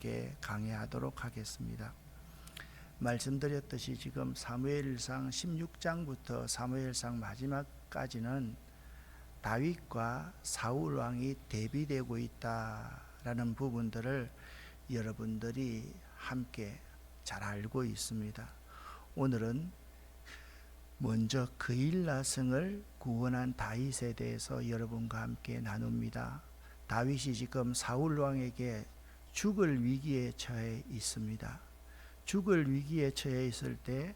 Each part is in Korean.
함께 강해하도록 하겠습니다. 말씀드렸듯이 지금 사무엘상 16장부터 사무엘상 마지막까지는 다윗과 사울 왕이 대비되고 있다라는 부분들을 여러분들이 함께 잘 알고 있습니다. 오늘은 먼저 그일라 성을 구원한 다윗에 대해서 여러분과 함께 나눕니다. 다윗이 지금 사울 왕에게 죽을 위기에 처해 있습니다. 죽을 위기에 처해 있을 때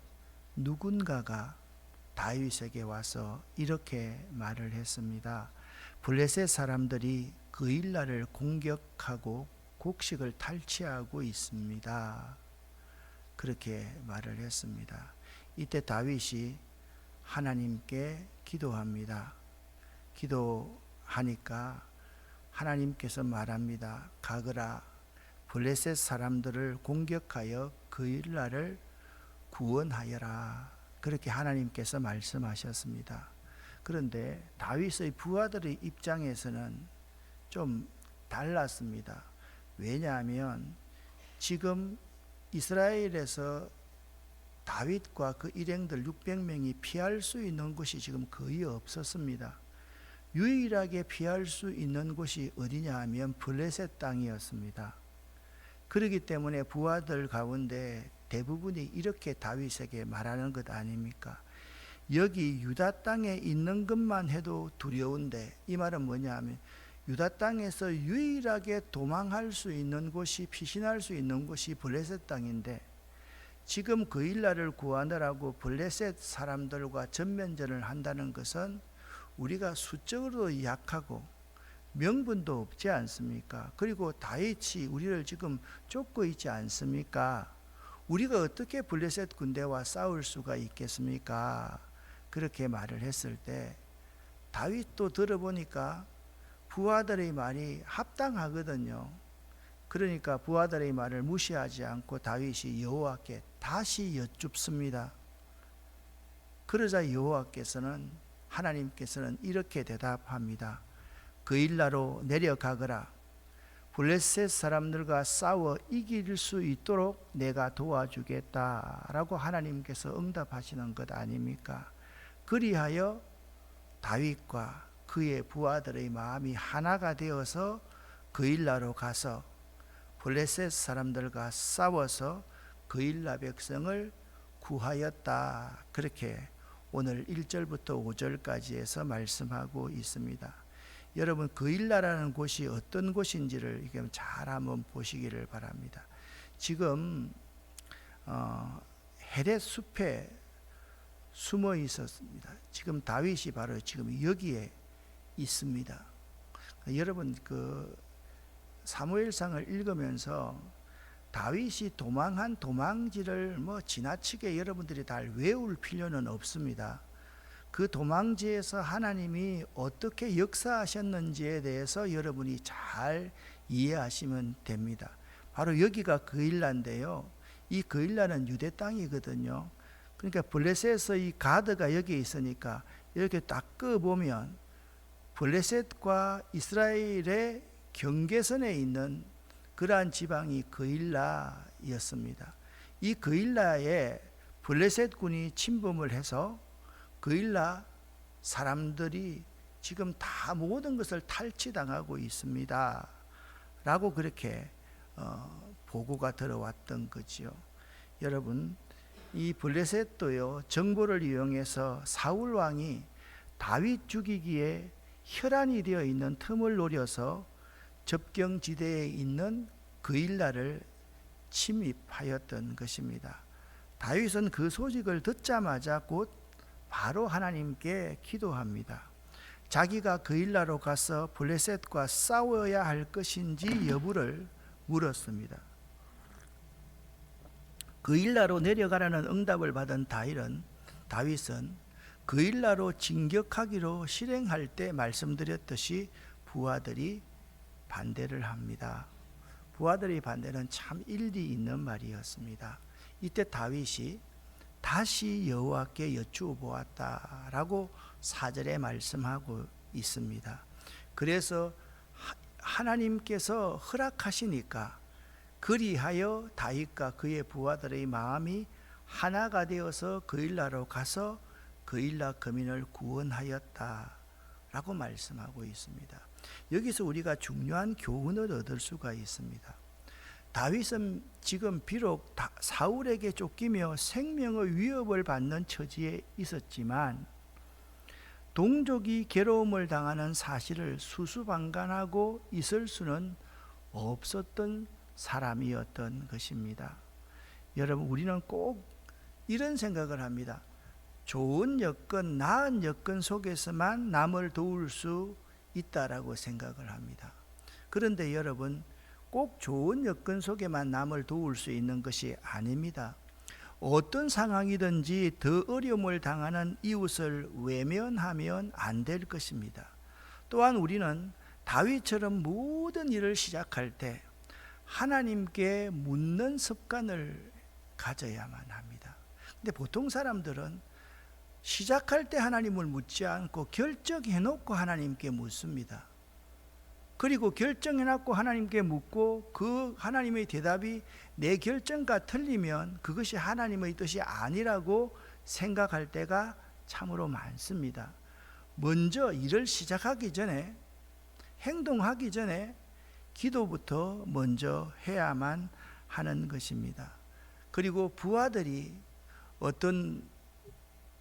누군가가 다윗에게 와서 이렇게 말을 했습니다. 블레셋 사람들이 그일라를 공격하고 곡식을 탈취하고 있습니다. 그렇게 말을 했습니다. 이때 다윗이 하나님께 기도합니다. 기도하니까 하나님께서 말합니다. 가거라, 블레셋 사람들을 공격하여 그일라를 구원하여라. 그렇게 하나님께서 말씀하셨습니다. 그런데 다윗의 부하들의 입장에서는 좀 달랐습니다. 왜냐하면 지금 이스라엘에서 다윗과 그 일행들 600명이 피할 수 있는 곳이 지금 거의 없었습니다. 유일하게 피할 수 있는 곳이 어디냐 하면 블레셋 땅이었습니다. 그렇기 때문에 부하들 가운데 대부분이 이렇게 다윗에게 말하는 것 아닙니까? 여기 유다 땅에 있는 것만 해도 두려운데, 이 말은 뭐냐 하면 유다 땅에서 유일하게 도망할 수 있는 곳이, 피신할 수 있는 곳이 블레셋 땅인데 지금 그일라를 구하느라고 블레셋 사람들과 전면전을 한다는 것은 우리가 수적으로도 약하고 명분도 없지 않습니까? 그리고 다윗이 우리를 지금 쫓고 있지 않습니까? 우리가 어떻게 블레셋 군대와 싸울 수가 있겠습니까? 그렇게 말을 했을 때 다윗도 들어보니까 부하들의 말이 합당하거든요. 그러니까 부하들의 말을 무시하지 않고 다윗이 여호와께 다시 여쭙습니다. 그러자 여호와께서는, 하나님께서는 이렇게 대답합니다. 그일라로 내려가거라. 블레셋 사람들과 싸워 이길 수 있도록 내가 도와주겠다라고 하나님께서 응답하시는 것 아닙니까? 그리하여 다윗과 그의 부하들의 마음이 하나가 되어서 그일라로 가서 블레셋 사람들과 싸워서 그일라 백성을 구하였다. 그렇게 오늘 1절부터 5절까지 해서 말씀하고 있습니다. 여러분, 그일라라는 곳이 어떤 곳인지를 잘 한번 보시기를 바랍니다. 지금 헤렛 숲에 숨어 있었습니다. 지금 다윗이 바로 지금 여기에 있습니다. 여러분, 그 사무엘상을 읽으면서 다윗이 도망한 도망지를 지나치게 여러분들이 다 외울 필요는 없습니다. 그 도망지에서 하나님이 어떻게 역사하셨는지에 대해서 여러분이 잘 이해하시면 됩니다. 바로 여기가 그일라인데요. 이 그일라는 유대 땅이거든요. 그러니까 블레셋의 가드가 여기 있으니까 이렇게 딱 끄보면 블레셋과 이스라엘의 경계선에 있는 그러한 지방이 그일라였습니다. 이 그일라에 블레셋 군이 침범을 해서 그일라 사람들이 지금 다 모든 것을 탈취당하고 있습니다 라고 그렇게 보고가 들어왔던 거지요. 여러분, 이 블레셋도요, 정보를 이용해서 사울 왕이 다윗 죽이기에 혈안이 되어 있는 틈을 노려서 접경지대에 있는 그일라를 침입하였던 것입니다. 다윗은 그 소식을 듣자마자 곧 바로 하나님께 기도합니다. 자기가 그일라로 가서 블레셋과 싸워야 할 것인지 여부를 물었습니다. 그일라로 내려가라는 응답을 받은 다윗은 그일라로 진격하기로 실행할 때 말씀드렸듯이 부하들이 반대를 합니다. 부하들의 반대는 참 일리 있는 말이었습니다. 이때 다윗이 다시 여호와께 여쭈어 보았다라고 4절에 말씀하고 있습니다. 그래서 하나님께서 허락하시니까 그리하여 다윗과 그의 부하들의 마음이 하나가 되어서 그일라로 가서 그일라 거민을 구원하였다 라고 말씀하고 있습니다. 여기서 우리가 중요한 교훈을 얻을 수가 있습니다. 다윗은 지금 비록 사울에게 쫓기며 생명의 위협을 받는 처지에 있었지만 동족이 괴로움을 당하는 사실을 수수방관하고 있을 수는 없었던 사람이었던 것입니다. 여러분, 우리는 꼭 이런 생각을 합니다. 좋은 여건, 나은 여건 속에서만 남을 도울 수 있다라고 생각을 합니다. 그런데 여러분, 꼭 좋은 여건 속에만 남을 도울 수 있는 것이 아닙니다. 어떤 상황이든지 더 어려움을 당하는 이웃을 외면하면 안 될 것입니다. 또한 우리는 다윗처럼 모든 일을 시작할 때 하나님께 묻는 습관을 가져야만 합니다. 근데 보통 사람들은 시작할 때 하나님을 묻지 않고 결정해놓고 하나님께 묻습니다. 그리고 결정해놓고 하나님께 묻고 그 하나님의 대답이 내 결정과 틀리면 그것이 하나님의 뜻이 아니라고 생각할 때가 참으로 많습니다. 먼저 일을 시작하기 전에, 행동하기 전에 기도부터 먼저 해야만 하는 것입니다. 그리고 부하들이 어떤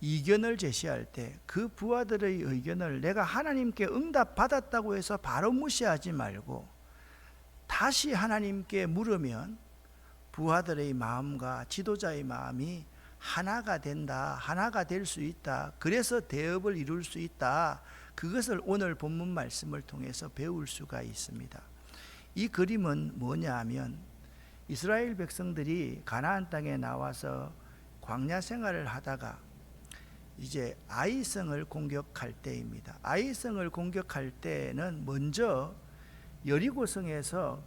이견을 제시할 때 그 부하들의 의견을 내가 하나님께 응답받았다고 해서 바로 무시하지 말고 다시 하나님께 물으면 부하들의 마음과 지도자의 마음이 하나가 된다, 하나가 될 수 있다, 그래서 대업을 이룰 수 있다, 그것을 오늘 본문 말씀을 통해서 배울 수가 있습니다. 이 그림은 뭐냐 하면 이스라엘 백성들이 가나안 땅에 나와서 광야 생활을 하다가 이제 아이성을 공격할 때입니다. 아이성을 공격할 때는 먼저 여리고성에서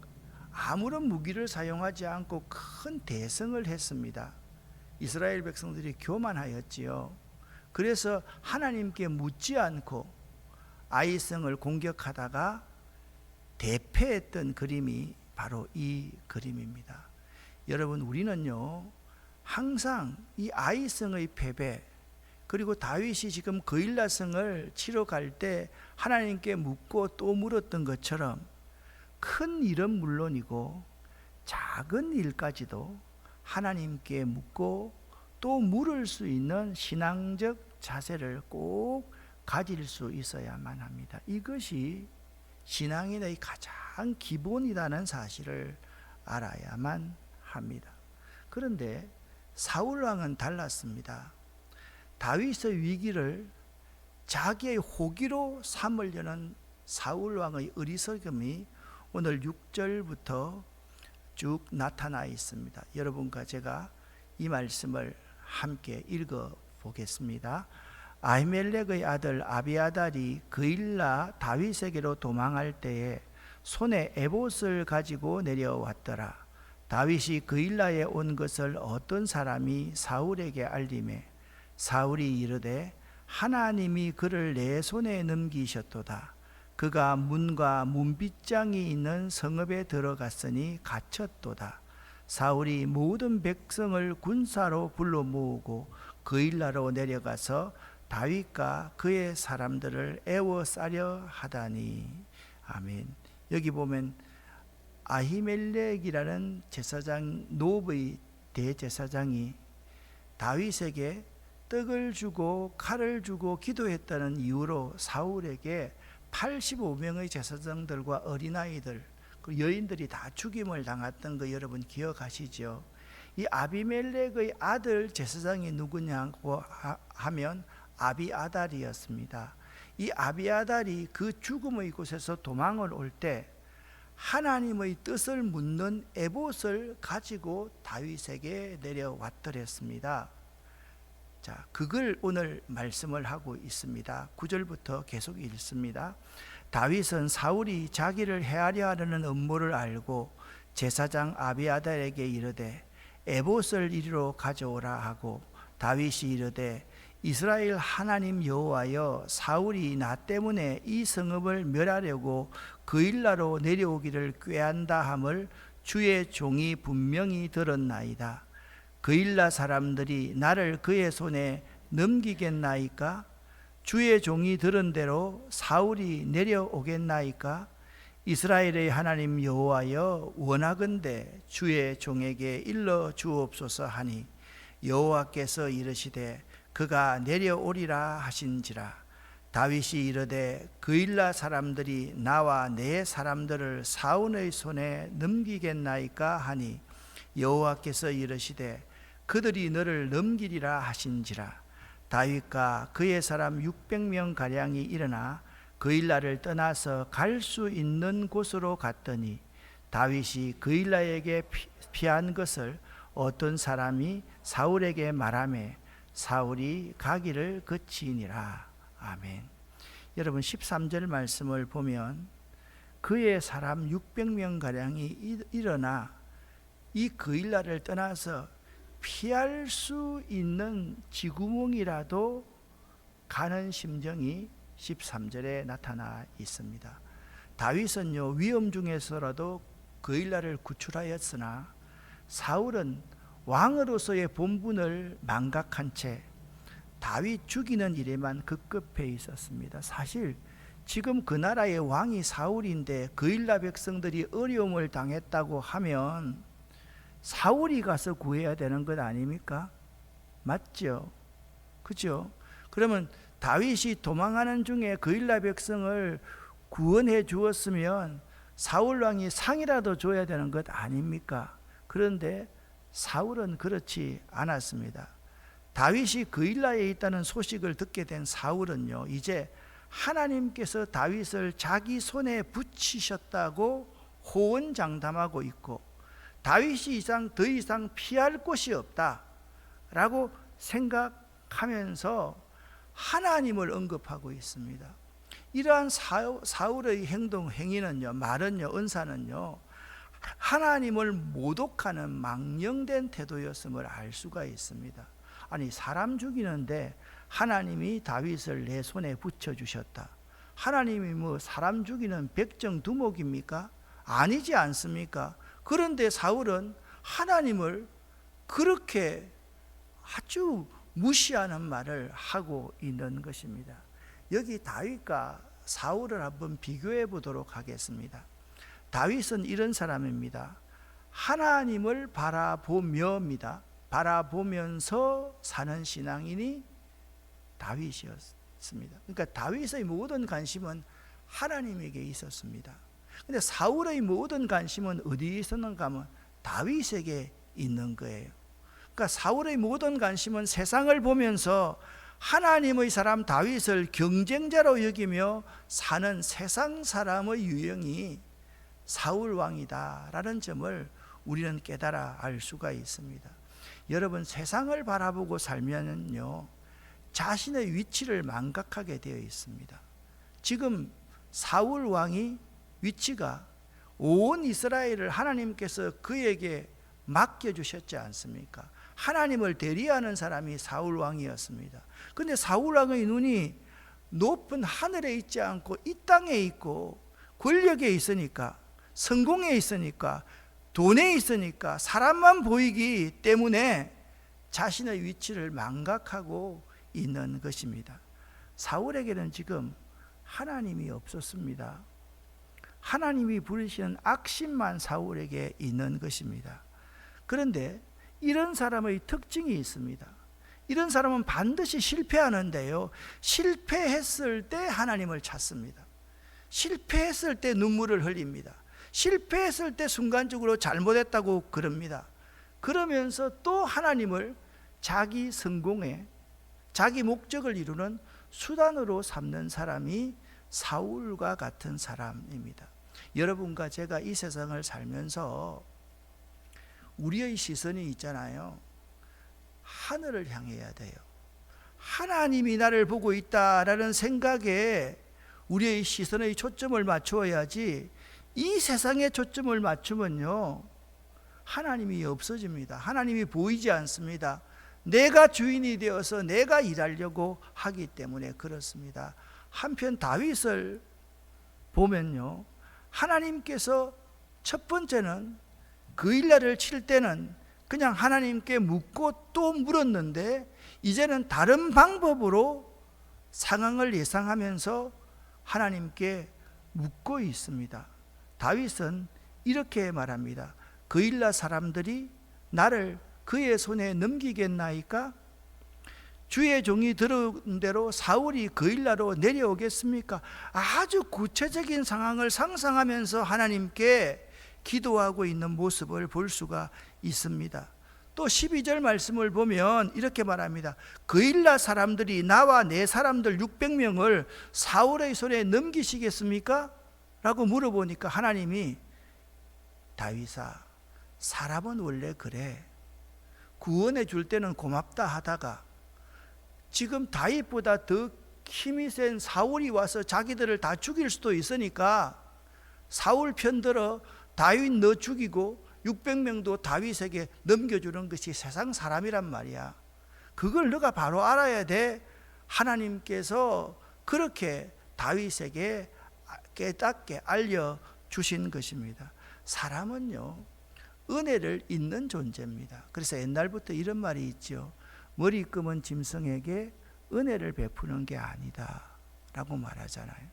아무런 무기를 사용하지 않고 큰 대성을 했습니다. 이스라엘 백성들이 교만하였지요. 그래서 하나님께 묻지 않고 아이성을 공격하다가 대패했던 그림이 바로 이 그림입니다. 여러분, 우리는요 항상 이 아이성의 패배, 그리고 다윗이 지금 그일라성을 치러 갈 때 하나님께 묻고 또 물었던 것처럼 큰 일은 물론이고 작은 일까지도 하나님께 묻고 또 물을 수 있는 신앙적 자세를 꼭 가질 수 있어야만 합니다. 이것이 신앙인의 가장 기본이라는 사실을 알아야만 합니다. 그런데 사울왕은 달랐습니다. 다윗의 위기를 자기의 호기로 삼으려는 사울왕의 어리석음이 오늘 6절부터 쭉 나타나 있습니다. 여러분과 제가 이 말씀을 함께 읽어 보겠습니다. 아히멜렉의 아들 아비아달이 그일라 다윗에게로 도망할 때에 손에 에봇을 가지고 내려왔더라. 다윗이 그일라에 온 것을 어떤 사람이 사울에게 알리매 사울이 이르되 하나님이 그를 내 손에 넘기셨도다. 그가 문과 문빗장이 있는 성읍에 들어갔으니 갇혔도다. 사울이 모든 백성을 군사로 불러 모으고 그일라로 내려가서 다윗과 그의 사람들을 애워싸려 하다니. 아멘. 여기 보면 아히멜렉이라는 제사장, 노브의 대제사장이 다윗에게 떡을 주고 칼을 주고 기도했다는 이유로 사울에게 85명의 제사장들과 어린아이들, 그 여인들이 다 죽임을 당했던 거 여러분 기억하시죠? 이 아비멜렉의 아들 제사장이 누구냐고 하면 아비아달이었습니다. 이 아비아달이 그 죽음의 곳에서 도망을 올 때 하나님의 뜻을 묻는 에봇을 가지고 다윗에게 내려왔더랬습니다. 자, 그걸 오늘 말씀을 하고 있습니다. 9절부터 계속 읽습니다. 다윗은 사울이 자기를 해하려 하려는 음모를 알고 제사장 아비아달에게 이르되 에봇을 이리로 가져오라 하고 다윗이 이르되 이스라엘 하나님 여호와여, 사울이 나 때문에 이 성읍을 멸하려고 그일라로 내려오기를 꾀한다 함을 주의 종이 분명히 들었나이다. 그일라 사람들이 나를 그의 손에 넘기겠나이까? 주의 종이 들은 대로 사울이 내려오겠나이까? 이스라엘의 하나님 여호와여, 원하건대 주의 종에게 일러 주옵소서 하니 여호와께서 이르시되 그가 내려오리라 하신지라. 다윗이 이르되 그일라 사람들이 나와 내 사람들을 사울의 손에 넘기겠나이까 하니 여호와께서 이르시되 그들이 너를 넘기리라 하신지라. 다윗과 그의 사람 600명 가량이 일어나 그일라를 떠나서 갈 수 있는 곳으로 갔더니 다윗이 그일라에게 피한 것을 어떤 사람이 사울에게 말하매 사울이 가기를 그치니라. 아멘. 여러분 13절 말씀을 보면 그의 사람 600명 가량이 일어나 이 그일라를 떠나서 피할 수 있는 쥐구멍이라도 가는 심정이 13절에 나타나 있습니다. 다윗은요, 위험 중에서라도 그일라를 구출하였으나 사울은 왕으로서의 본분을 망각한 채 다윗 죽이는 일에만 급급해 있었습니다. 사실 지금 그 나라의 왕이 사울인데 그일라 백성들이 어려움을 당했다고 하면 사울이 가서 구해야 되는 것 아닙니까? 맞죠? 그죠? 그러면 다윗이 도망하는 중에 그일라 백성을 구원해 주었으면 사울 왕이 상이라도 줘야 되는 것 아닙니까? 그런데 사울은 그렇지 않았습니다. 다윗이 그일라에 있다는 소식을 듣게 된 사울은요, 이제 하나님께서 다윗을 자기 손에 붙이셨다고 호언장담하고 있고 다윗이 더 이상 피할 곳이 없다라고 생각하면서 하나님을 언급하고 있습니다. 이러한 사울의 행위는요, 말은요, 은사는요, 하나님을 모독하는 망령된 태도였음을 알 수가 있습니다. 아니, 사람 죽이는데 하나님이 다윗을 내 손에 붙여주셨다. 하나님이 뭐 사람 죽이는 백정두목입니까? 아니지 않습니까? 그런데 사울은 하나님을 그렇게 아주 무시하는 말을 하고 있는 것입니다. 여기 다윗과 사울을 한번 비교해 보도록 하겠습니다. 다윗은 이런 사람입니다. 하나님을 바라보며입니다. 바라보면서 사는 신앙인이 다윗이었습니다. 그러니까 다윗의 모든 관심은 하나님에게 있었습니다. 근데 사울의 모든 관심은 어디에 있었는가 하면 다윗에게 있는 거예요. 그러니까 사울의 모든 관심은 세상을 보면서 하나님의 사람 다윗을 경쟁자로 여기며 사는 세상 사람의 유형이 사울 왕이다라는 점을 우리는 깨달아 알 수가 있습니다. 여러분, 세상을 바라보고 살면요, 자신의 위치를 망각하게 되어 있습니다. 지금 사울 왕이 위치가 온 이스라엘을 하나님께서 그에게 맡겨주셨지 않습니까? 하나님을 대리하는 사람이 사울 왕이었습니다. 그런데 사울 왕의 눈이 높은 하늘에 있지 않고 이 땅에 있고 권력에 있으니까, 성공에 있으니까, 돈에 있으니까, 사람만 보이기 때문에 자신의 위치를 망각하고 있는 것입니다. 사울에게는 지금 하나님이 없었습니다. 하나님이 부르시는 악심만 사울에게 있는 것입니다. 그런데 이런 사람의 특징이 있습니다. 이런 사람은 반드시 실패하는데요, 실패했을 때 하나님을 찾습니다. 실패했을 때 눈물을 흘립니다. 실패했을 때 순간적으로 잘못했다고 그럽니다. 그러면서 또 하나님을 자기 성공에, 자기 목적을 이루는 수단으로 삼는 사람이 사울과 같은 사람입니다. 여러분과 제가 이 세상을 살면서 우리의 시선이 있잖아요. 하늘을 향해야 돼요. 하나님이 나를 보고 있다라는 생각에 우리의 시선의 초점을 맞추어야지, 이 세상에 초점을 맞추면요, 하나님이 없어집니다. 하나님이 보이지 않습니다. 내가 주인이 되어서 내가 일하려고 하기 때문에 그렇습니다. 한편 다윗을 보면요, 하나님께서 첫 번째는 그일라를 칠 때는 그냥 하나님께 묻고 또 물었는데 이제는 다른 방법으로 상황을 예상하면서 하나님께 묻고 있습니다. 다윗은 이렇게 말합니다. 그일라 사람들이 나를 그의 손에 넘기겠나이까? 주의 종이 들은 대로 사울이 그일라로 내려오겠습니까? 아주 구체적인 상황을 상상하면서 하나님께 기도하고 있는 모습을 볼 수가 있습니다. 또 12절 말씀을 보면 이렇게 말합니다. 그일라 사람들이 나와 내 사람들 600명을 사울의 손에 넘기시겠습니까? 라고 물어보니까 하나님이 다윗아, 사람은 원래 그래. 구원해 줄 때는 고맙다 하다가 지금 다윗보다 더 힘이 센 사울이 와서 자기들을 다 죽일 수도 있으니까 사울 편들어 다윗 너 죽이고 600명도 다윗에게 넘겨주는 것이 세상 사람이란 말이야. 그걸 너가 바로 알아야 돼. 하나님께서 그렇게 다윗에게 깨닫게 알려주신 것입니다. 사람은요, 은혜를 잇는 존재입니다. 그래서 옛날부터 이런 말이 있죠. 머리 검은 짐승에게 은혜를 베푸는 게 아니다 라고 말하잖아요.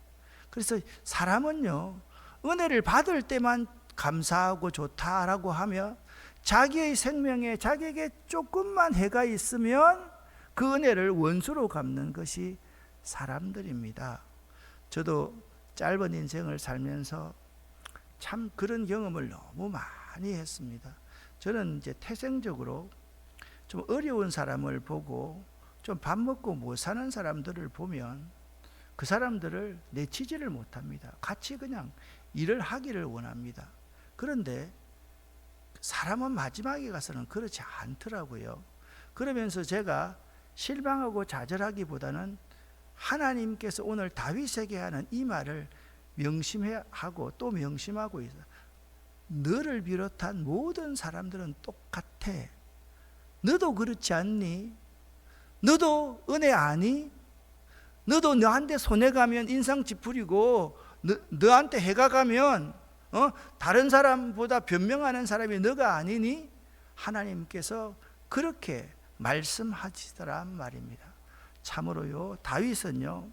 그래서 사람은요, 은혜를 받을 때만 감사하고 좋다라고 하며 자기의 생명에 자기에게 조금만 해가 있으면 그 은혜를 원수로 갚는 것이 사람들입니다. 저도 짧은 인생을 살면서 참 그런 경험을 너무 많이 했습니다. 저는 이제 태생적으로 좀 어려운 사람을 보고 좀 밥 먹고 못 사는 사람들을 보면 그 사람들을 내치지를 못합니다. 같이 그냥 일을 하기를 원합니다. 그런데 사람은 마지막에 가서는 그렇지 않더라고요. 그러면서 제가 실망하고 좌절하기보다는 하나님께서 오늘 다윗에게 하는 이 말을 명심하고 또 명심하고 있어요. 너를 비롯한 모든 사람들은 똑같아. 너도 그렇지 않니? 너도 은혜 아니? 너도 너한테 손해 가면 인상 찌푸리고 너한테 해가 가면 다른 사람보다 변명하는 사람이 너가 아니니? 하나님께서 그렇게 말씀하시더란 말입니다. 참으로요, 다윗은요,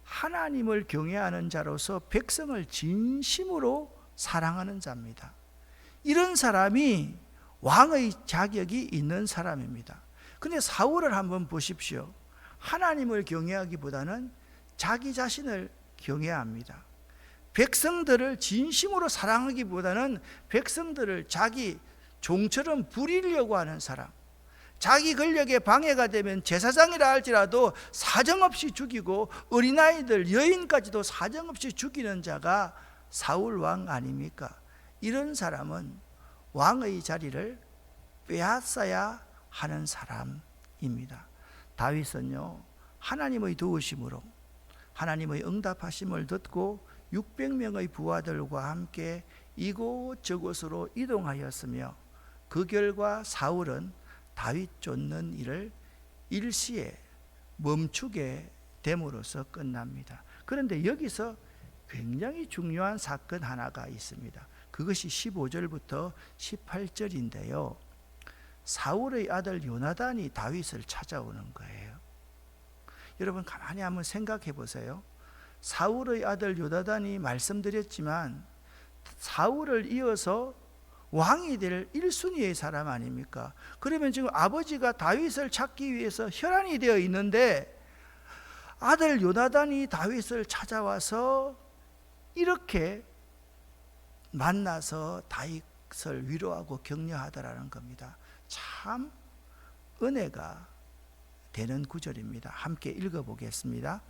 하나님을 경외하는 자로서 백성을 진심으로 사랑하는 자입니다. 이런 사람이 왕의 자격이 있는 사람입니다. 근데 사울을 한번 보십시오. 하나님을 경외하기보다는 자기 자신을 경외합니다. 백성들을 진심으로 사랑하기보다는 백성들을 자기 종처럼 부리려고 하는 사람, 자기 권력에 방해가 되면 제사장이라 할지라도 사정없이 죽이고 어린아이들, 여인까지도 사정없이 죽이는 자가 사울 왕 아닙니까? 이런 사람은 왕의 자리를 빼앗아야 하는 사람입니다. 다윗은요, 하나님의 도우심으로 하나님의 응답하심을 듣고 600명의 부하들과 함께 이곳저곳으로 이동하였으며 그 결과 사울은 다윗 쫓는 일을 일시에 멈추게 됨으로써 끝납니다. 그런데 여기서 굉장히 중요한 사건 하나가 있습니다. 그것이 15절부터 18절인데요. 사울의 아들 요나단이 다윗을 찾아오는 거예요. 여러분 가만히 한번 생각해 보세요. 사울의 아들 요나단이 말씀드렸지만 사울을 이어서 왕이 될 1순위의 사람 아닙니까? 그러면 지금 아버지가 다윗을 찾기 위해서 혈안이 되어 있는데 아들 요나단이 다윗을 찾아와서 이렇게 만나서 다윗을 위로하고 격려하더라는 겁니다. 참 은혜가 되는 구절입니다. 함께 읽어보겠습니다.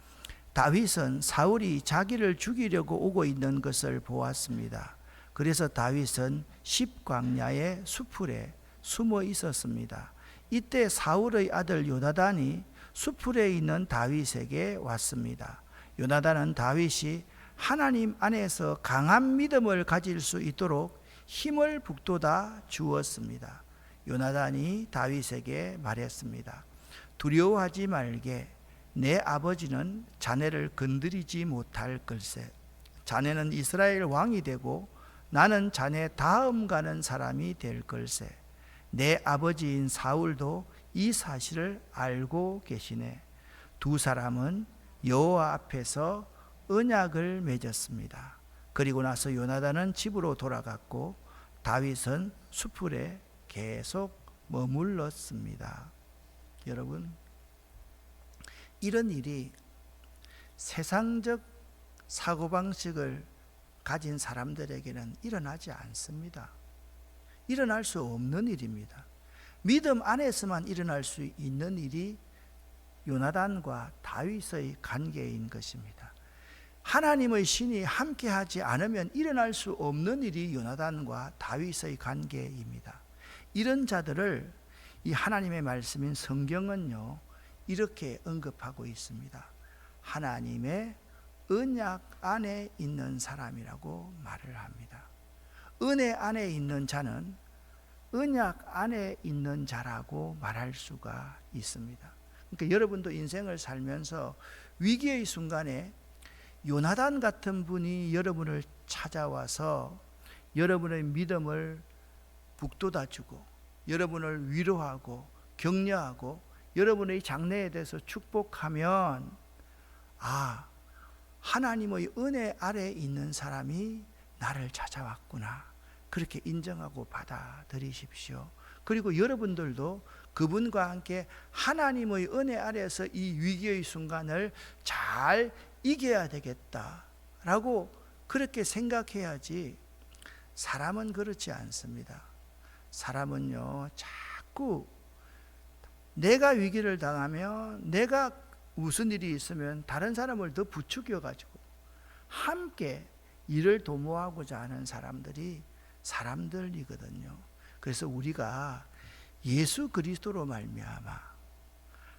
다윗은 사울이 자기를 죽이려고 오고 있는 것을 보았습니다. 그래서 다윗은 십광야의 수풀에 숨어 있었습니다. 이때 사울의 아들 요나단이 수풀에 있는 다윗에게 왔습니다. 요나단은 다윗이 하나님 안에서 강한 믿음을 가질 수 있도록 힘을 북돋아 주었습니다. 요나단이 다윗에게 말했습니다. 두려워하지 말게. 내 아버지는 자네를 건드리지 못할 걸세. 자네는 이스라엘 왕이 되고 나는 자네 다음 가는 사람이 될 걸세. 내 아버지인 사울도 이 사실을 알고 계시네. 두 사람은 여호와 앞에서 언약을 맺었습니다. 그리고 나서 요나단은 집으로 돌아갔고 다윗은 수풀에 계속 머물렀습니다. 여러분, 이런 일이 세상적 사고방식을 가진 사람들에게는 일어나지 않습니다. 일어날 수 없는 일입니다. 믿음 안에서만 일어날 수 있는 일이 요나단과 다윗의 관계인 것입니다. 하나님의 신이 함께하지 않으면 일어날 수 없는 일이 요나단과 다윗의 관계입니다. 이런 자들을 이 하나님의 말씀인 성경은요, 이렇게 언급하고 있습니다. 하나님의 언약 안에 있는 사람이라고 말을 합니다. 은혜 안에 있는 자는 언약 안에 있는 자라고 말할 수가 있습니다. 그러니까 여러분도 인생을 살면서 위기의 순간에 요나단 같은 분이 여러분을 찾아와서 여러분의 믿음을 북돋아주고 여러분을 위로하고 격려하고 여러분의 장래에 대해서 축복하면, 아, 하나님의 은혜 아래에 있는 사람이 나를 찾아왔구나, 그렇게 인정하고 받아들이십시오. 그리고 여러분들도 그분과 함께 하나님의 은혜 아래에서 이 위기의 순간을 잘 이겨야 되겠다라고 그렇게 생각해야지. 사람은 그렇지 않습니다. 사람은요, 자꾸 내가 위기를 당하면, 내가 무슨 일이 있으면 다른 사람을 더 부추겨가지고 함께 일을 도모하고자 하는 사람들이거든요. 그래서 우리가 예수 그리스도로 말미암아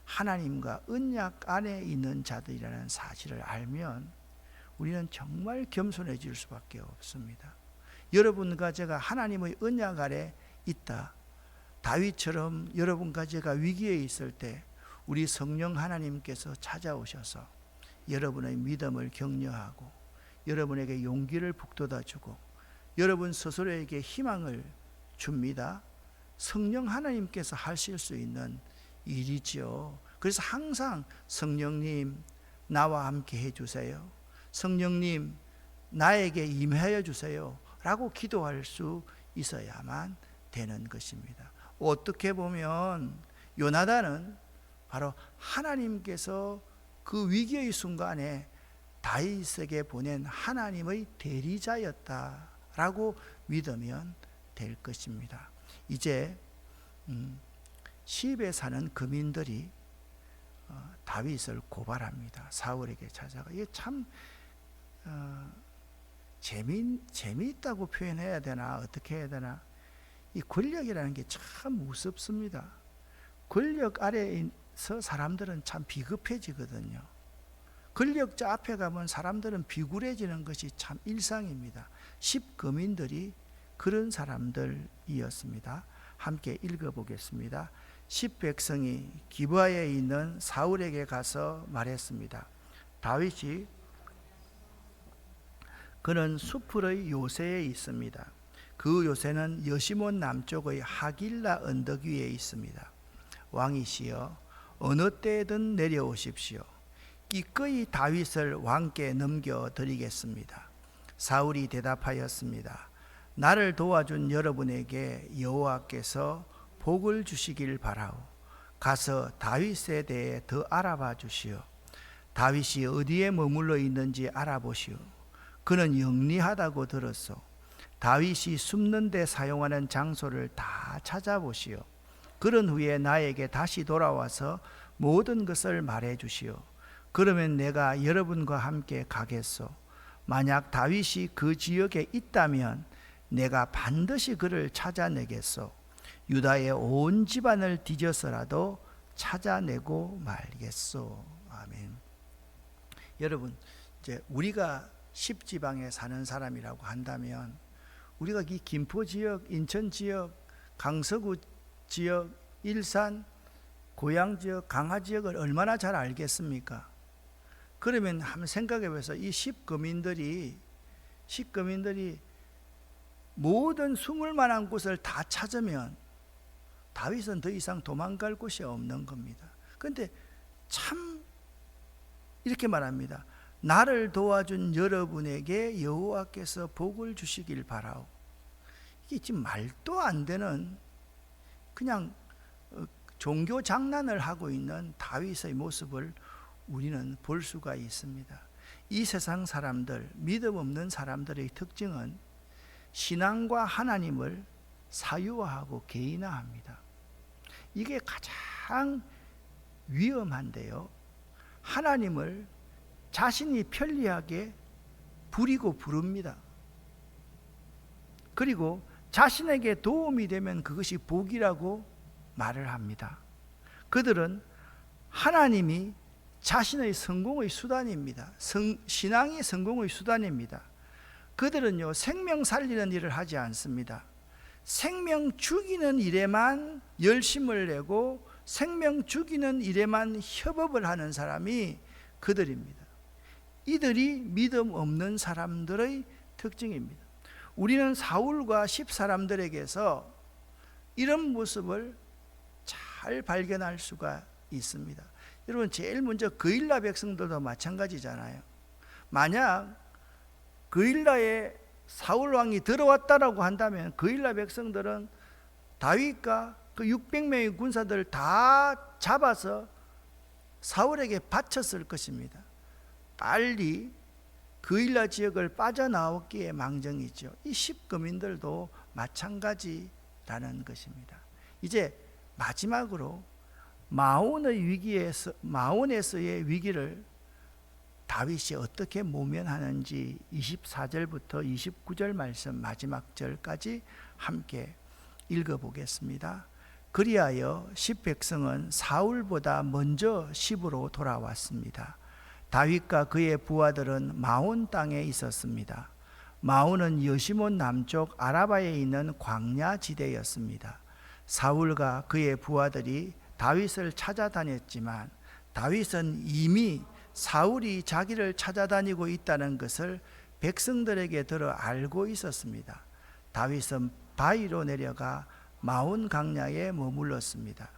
하나님과 언약 안에 있는 자들이라는 사실을 알면 우리는 정말 겸손해질 수밖에 없습니다. 여러분과 제가 하나님의 언약 아래 있다, 다윗처럼 여러분과 제가 위기에 있을 때 우리 성령 하나님께서 찾아오셔서 여러분의 믿음을 격려하고 여러분에게 용기를 북돋아주고 여러분 스스로에게 희망을 줍니다. 성령 하나님께서 하실 수 있는 일이지요. 그래서 항상 성령님 나와 함께 해주세요, 성령님 나에게 임하여 주세요 라고 기도할 수 있어야만 되는 것입니다. 어떻게 보면 요나단은 바로 하나님께서 그 위기의 순간에 다윗에게 보낸 하나님의 대리자였다라고 믿으면 될 것입니다. 이제 시입에 사는 거민들이 다윗을 고발합니다. 사울에게 찾아가. 이게 참 재미있다고 표현해야 되나 어떻게 해야 되나. 이 권력이라는 게 참 무섭습니다. 권력 아래에서 사람들은 참 비급해지거든요. 권력자 앞에 가면 사람들은 비굴해지는 것이 참 일상입니다. 10거민들이 그런 사람들이었습니다. 함께 읽어보겠습니다. 10백성이 기브아에 있는 사울에게 가서 말했습니다. 다윗이 그는 수풀의 요새에 있습니다. 그 요새는 여시몬 남쪽의 하길라 언덕 위에 있습니다. 왕이시여, 어느 때든 내려오십시오. 기꺼이 다윗을 왕께 넘겨드리겠습니다. 사울이 대답하였습니다. 나를 도와준 여러분에게 여호와께서 복을 주시길 바라오. 가서 다윗에 대해 더 알아봐 주시오. 다윗이 어디에 머물러 있는지 알아보시오. 그는 영리하다고 들었소. 다윗이 숨는 데 사용하는 장소를 다 찾아보시오. 그런 후에 나에게 다시 돌아와서 모든 것을 말해 주시오. 그러면 내가 여러분과 함께 가겠소. 만약 다윗이 그 지역에 있다면 내가 반드시 그를 찾아내겠소. 유다의 온 집안을 뒤져서라도 찾아내고 말겠소. 아멘. 여러분, 이제 우리가 10지방에 사는 사람이라고 한다면 우리가 이 김포 지역, 인천 지역, 강서구 지역, 일산, 고양 지역, 강화 지역을 얼마나 잘 알겠습니까? 그러면 한번 생각해 보세요. 이 10거민들이 모든 숨을 만한 곳을 다 찾으면 다윗은 더 이상 도망갈 곳이 없는 겁니다. 그런데 참 이렇게 말합니다. 나를 도와준 여러분에게 여호와께서 복을 주시길 바라오. 이게 지금 말도 안 되는 그냥 종교 장난을 하고 있는 다윗의 모습을 우리는 볼 수가 있습니다. 이 세상 사람들, 믿음 없는 사람들의 특징은 신앙과 하나님을 사유화하고 개인화합니다. 이게 가장 위험한데요. 하나님을 자신이 편리하게 부리고 부릅니다. 그리고 자신에게 도움이 되면 그것이 복이라고 말을 합니다. 그들은 하나님이 자신의 성공의 수단입니다. 신앙이 성공의 수단입니다. 그들은요, 생명 살리는 일을 하지 않습니다. 생명 죽이는 일에만 열심을 내고 생명 죽이는 일에만 협업을 하는 사람이 그들입니다. 이들이 믿음 없는 사람들의 특징입니다. 우리는 사울과 10사람들에게서 이런 모습을 잘 발견할 수가 있습니다. 여러분, 제일 먼저 그일라 백성들도 마찬가지잖아요. 만약 그일라에 사울 왕이 들어왔다라고 한다면 그일라 백성들은 다윗과 그 600명의 군사들을 다 잡아서 사울에게 바쳤을 것입니다. 빨리 그일라 지역을 빠져나왔기에 망정이죠. 이 10거민들도 마찬가지라는 것입니다. 이제 마지막으로 마온에서의 위기를 다윗이 어떻게 모면하는지 24절부터 29절 말씀 마지막 절까지 함께 읽어보겠습니다. 그리하여 10백성은 사울보다 먼저 시브로 돌아왔습니다. 다윗과 그의 부하들은 마온 땅에 있었습니다. 마온은 여시몬 남쪽 아라바에 있는 광야 지대였습니다. 사울과 그의 부하들이 다윗을 찾아다녔지만 다윗은 이미 사울이 자기를 찾아다니고 있다는 것을 백성들에게 들어 알고 있었습니다. 다윗은 바위로 내려가 마온 광야에 머물렀습니다.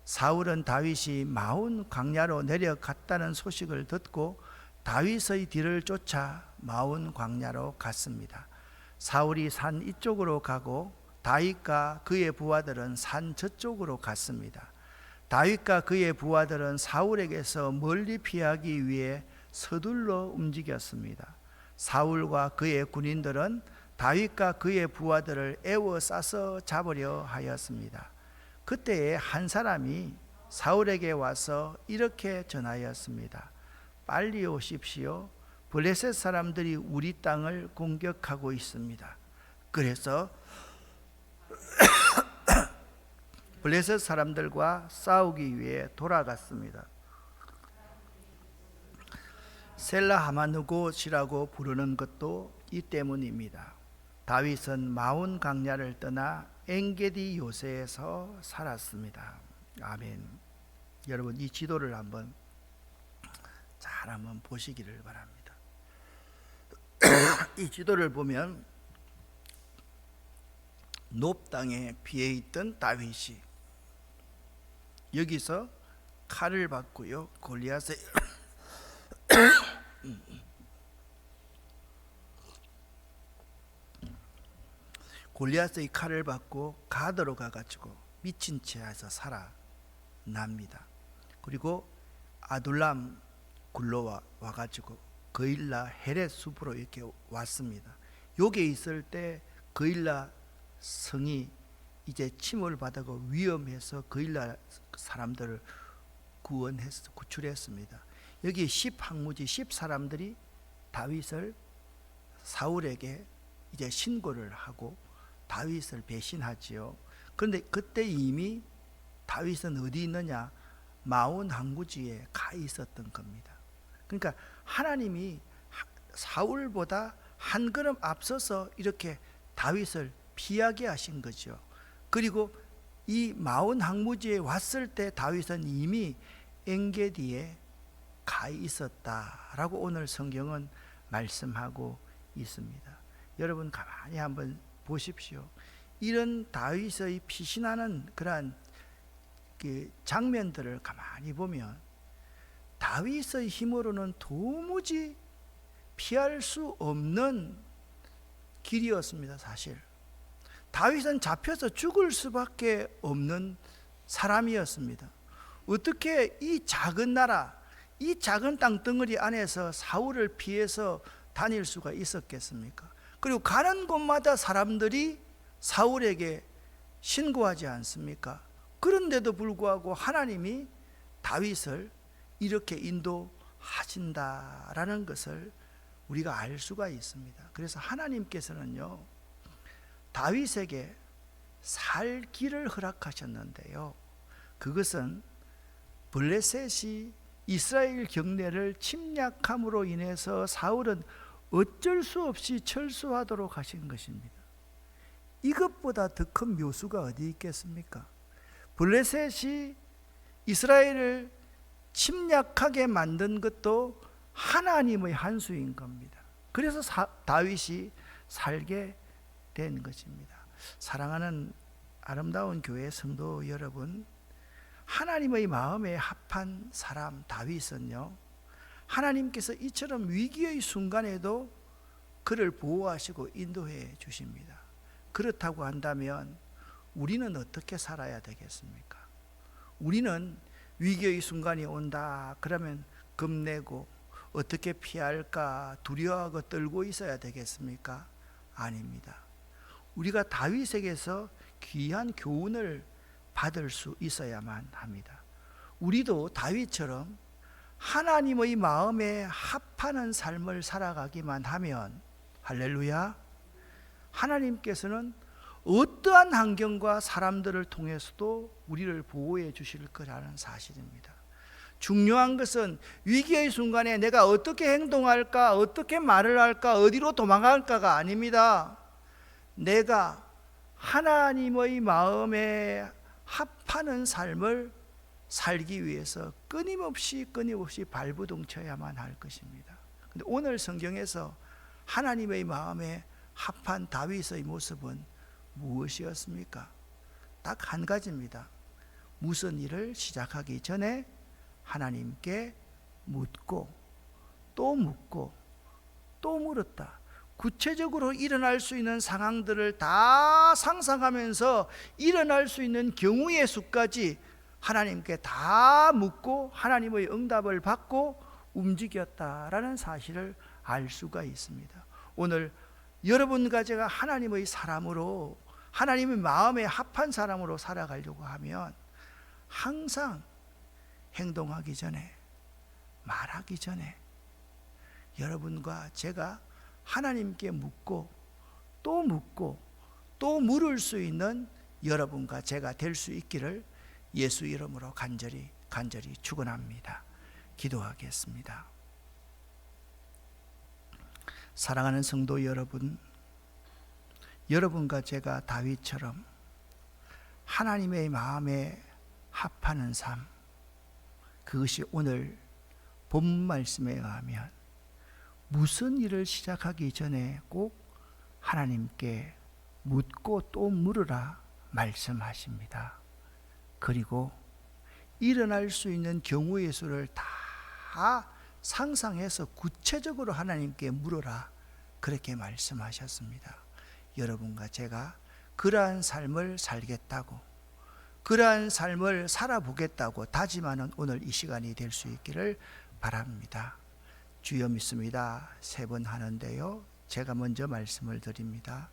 사울은 다윗이 마온 광야로 내려갔다는 소식을 듣고 다윗의 뒤를 쫓아 마온 광야로 갔습니다. 사울이 산 이쪽으로 가고 다윗과 그의 부하들은 산 저쪽으로 갔습니다. 다윗과 그의 부하들은 사울에게서 멀리 피하기 위해 서둘러 움직였습니다. 사울과 그의 군인들은 다윗과 그의 부하들을 에워싸서 잡으려 하였습니다. 그때에 한 사람이 사울에게 와서 이렇게 전하였습니다. 빨리 오십시오. 블레셋 사람들이 우리 땅을 공격하고 있습니다. 그래서 블레셋 사람들과 싸우기 위해 돌아갔습니다. 셀라하마누곳이라고 부르는 것도 이 때문입니다. 다윗은 마온 광야를 떠나 엔게디 요새에서 살았습니다. 아멘. 여러분, 이 지도를 한번 보시기를 바랍니다. 이 지도를 보면 놉 땅에 피해 있던 다윗이 여기서 칼을 받고요, 골리앗의 칼을 받고 가드로 가가지고 미친 채에서 살아납니다. 그리고 아둘람 굴러 와가지고 그일라 헤렛 숲으로 이렇게 왔습니다. 여기에 있을 때 그일라 성이 이제 침을 받아고 위험해서 그일라 사람들을 구출했습니다. 여기 10항무지 10사람들이 다윗을 사울에게 이제 신고를 하고 다윗을 배신하지요. 그런데 그때 이미 다윗은 어디 있느냐? 마온 항구지에 가 있었던 겁니다. 그러니까 하나님이 사울보다 한 걸음 앞서서 이렇게 다윗을 피하게 하신 거죠. 그리고 이 마온 항무지에 왔을 때 다윗은 이미 엔게디에 가 있었다라고 오늘 성경은 말씀하고 있습니다. 여러분, 가만히 한번 보십시오. 이런 다윗의 피신하는 그러한 그 장면들을 가만히 보면 다윗의 힘으로는 도무지 피할 수 없는 길이었습니다. 사실 다윗은 잡혀서 죽을 수밖에 없는 사람이었습니다. 어떻게 이 작은 나라, 이 작은 땅덩어리 안에서 사울을 피해서 다닐 수가 있었겠습니까? 그리고 가는 곳마다 사람들이 사울에게 신고하지 않습니까? 그런데도 불구하고 하나님이 다윗을 이렇게 인도하신다라는 것을 우리가 알 수가 있습니다. 그래서 하나님께서는요, 다윗에게 살 길을 허락하셨는데요, 그것은 블레셋이 이스라엘 경내를 침략함으로 인해서 사울은 어쩔 수 없이 철수하도록 하신 것입니다. 이것보다 더 큰 묘수가 어디 있겠습니까? 블레셋이 이스라엘을 침략하게 만든 것도 하나님의 한 수인 겁니다. 그래서 다윗이 살게 된 것입니다. 사랑하는 아름다운 교회 성도 여러분, 하나님의 마음에 합한 사람 다윗은요, 하나님께서 이처럼 위기의 순간에도 그를 보호하시고 인도해 주십니다. 그렇다고 한다면 우리는 어떻게 살아야 되겠습니까? 우리는 위기의 순간이 온다 그러면 겁내고 어떻게 피할까 두려워하고 떨고 있어야 되겠습니까? 아닙니다. 우리가 다윗에게서 귀한 교훈을 받을 수 있어야만 합니다. 우리도 다윗처럼 하나님의 마음에 합하는 삶을 살아가기만 하면, 할렐루야, 하나님께서는 어떠한 환경과 사람들을 통해서도 우리를 보호해 주실 거라는 사실입니다. 중요한 것은 위기의 순간에 내가 어떻게 행동할까, 어떻게 말을 할까, 어디로 도망갈까가 아닙니다. 내가 하나님의 마음에 합하는 삶을 살기 위해서 끊임없이 발부둥쳐야만 할 것입니다. 근데 오늘 성경에서 하나님의 마음에 합한 다윗의 모습은 무엇이었습니까? 딱 한 가지입니다. 무슨 일을 시작하기 전에 하나님께 묻고 또 묻고 또 물었다. 구체적으로 일어날 수 있는 상황들을 다 상상하면서 일어날 수 있는 경우의 수까지 하나님께 다 묻고 하나님의 응답을 받고 움직였다라는 사실을 알 수가 있습니다. 오늘 여러분과 제가 하나님의 사람으로, 하나님의 마음에 합한 사람으로 살아가려고 하면 항상 행동하기 전에, 말하기 전에 여러분과 제가 하나님께 묻고 또 물을 수 있는 여러분과 제가 될 수 있기를 예수 이름으로 간절히 축원합니다. 기도하겠습니다. 사랑하는 성도 여러분, 여러분과 제가 다윗처럼 하나님의 마음에 합하는 삶, 그것이 오늘 본 말씀에 의하면 무슨 일을 시작하기 전에 꼭 하나님께 묻고 또 물으라 말씀하십니다. 그리고 일어날 수 있는 경우의 수를 다 상상해서 구체적으로 하나님께 물어라, 그렇게 말씀하셨습니다. 여러분과 제가 그러한 삶을 살겠다고, 그러한 삶을 살아보겠다고 다짐하는 오늘 이 시간이 될 수 있기를 바랍니다. 주여 믿습니다. 3번 하는데요, 제가 먼저 말씀을 드립니다.